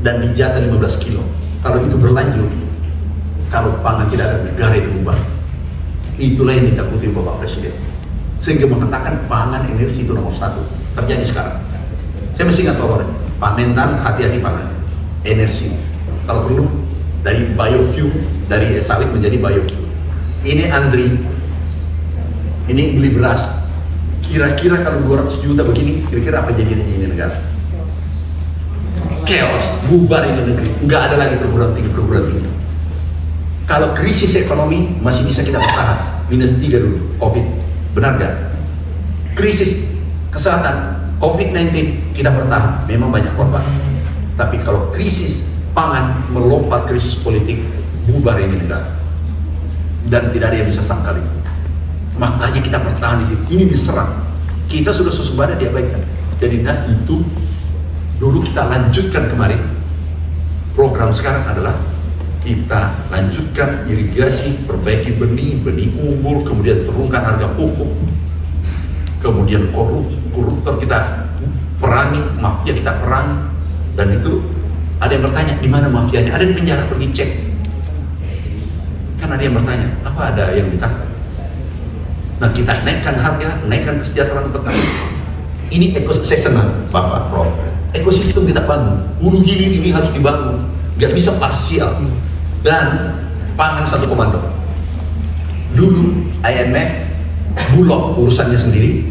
dan dijatah 15 kilo. Kalau itu berlanjut, kalau pangan tidak ada, negara itu bubar. Itulah yang ditakuti Bapak Presiden. Sehingga mengatakan pangan energi itu nomor satu. Terjadi sekarang. Saya masih ingat Bapak, Pak Mentan hati-hati pangan. Energi. Kalau perlu, dari biofuel, dari sawit menjadi biofuel. Ini Andri, ini beli beras. Kira-kira kalau 200 juta begini, kira-kira apa jadinya ini negara? Chaos, bubar ini negeri. Nggak ada lagi perguruan tinggi. Kalau krisis ekonomi masih bisa kita bertahan, -3 dulu, COVID, benar nggak? Krisis kesehatan, COVID-19 kita bertahan, memang banyak korban. Tapi kalau krisis pangan melompat krisis politik, bubar ini negara. Dan tidak ada yang bisa sangkal itu. Makanya kita bertahan di sini. Ini diserang. Kita sudah swasembada diabaikan. Jadi nah itu dulu kita lanjutkan kemarin. Program sekarang adalah kita lanjutkan irigasi, perbaiki benih unggul, kemudian turunkan harga pupuk, kemudian koruptor kita perangi, mafia kita perangi. Dan itu ada yang bertanya, di mana mafianya? Ada di penjara, pergi cek. Kan ada yang bertanya, apa ada yang ditangkap? Nah kita naikkan harga, naikkan kesejahteraan petani. Ini saya senang Bapak Prof. Ekosistem kita bangun, hulu hilir ini harus dibangun, nggak bisa parsial. Dan pangan satu komando. Dulu IMF, Bulog urusannya sendiri,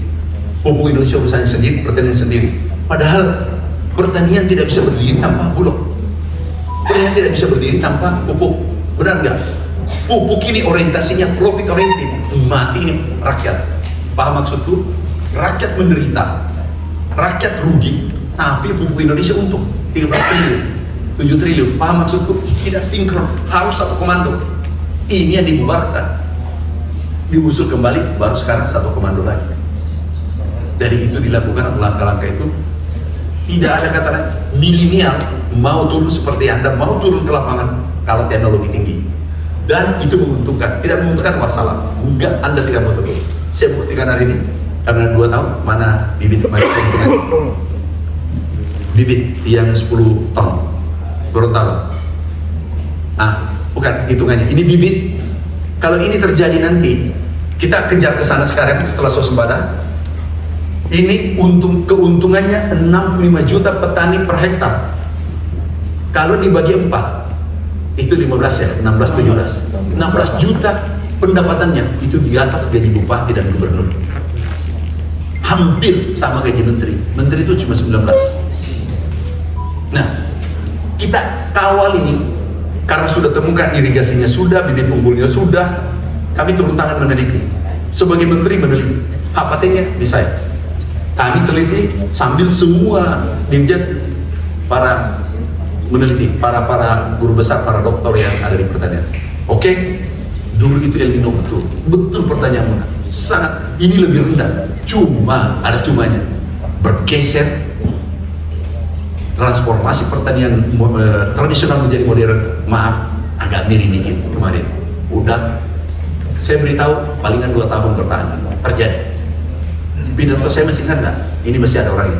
pupuk Indonesia urusannya sendiri, pertanian sendiri. Padahal pertanian tidak bisa berdiri tanpa Bulog. Pertanian tidak bisa berdiri tanpa pupuk. Benar nggak? Pupuk ini orientasinya profit oriented, mati ini rakyat. Paham maksudku? Rakyat menderita, rakyat rugi, tapi pupuk Indonesia untung 13 triliun, 7 triliun. Paham maksudku? Tidak sinkron, harus satu komando. Ini yang dibubarkan, diusul kembali, baru sekarang satu komando lagi. Jadi itu dilakukan langkah-langkah itu. Tidak ada kata milenial mau turun seperti Anda, mau turun ke lapangan kalau teknologi tinggi. Dan itu menguntungkan, tidak menguntungkan wassalam. Enggak, Anda tidak mau turun. Saya buktikan hari ini, karena 2 tahun, mana bibit keuntungan? Bibit yang 10 ton, Gorontalo. Nah, bukan hitungannya, ini bibit. Kalau ini terjadi nanti, kita kejar ke sana sekarang setelah swasembada. Ini keuntungannya 65 juta petani per hektar. Kalau dibagi 4, itu 15 ya, 16 juta pendapatannya, itu di atas gaji bupati dan gubernur. Hampir sama gaji menteri. Menteri itu cuma 19. Nah, kita kawal ini karena sudah temukan irigasinya sudah, bibit unggulnya sudah, kami turun tangan meneliti. Sebagai menteri meneliti, HPT-nya di saya. Kami teliti sambil semua dirjen para meneliti, para guru besar, para doktor yang ada di pertanian. Oke, dulu itu El Nino betul pertanyaanmu. Sangat, ini lebih rendah. Cuma ada cumanya, bergeser transformasi pertanian tradisional menjadi modern. Maaf, agak miring dikit kemarin. Udah, saya beritahu palingan 2 tahun bertahan. Terjadi. Pidato saya masih ingat nggak? Ini masih ada orangnya.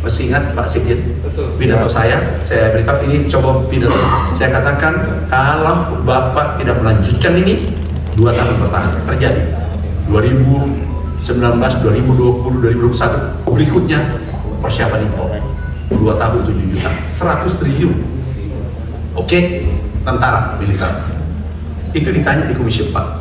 Masih ingat Pak Sigit? Pidato saya beritahu ini, coba pidato. Saya katakan kalau Bapak tidak melanjutkan ini, 2 tahun bertahan. Terjadi. 2019, 2020, 2021. Berikutnya persiapan impor. 2 tahun 7 juta, 100 triliun. Oke, tentara, militer. Itu ditanya di Komisi 4.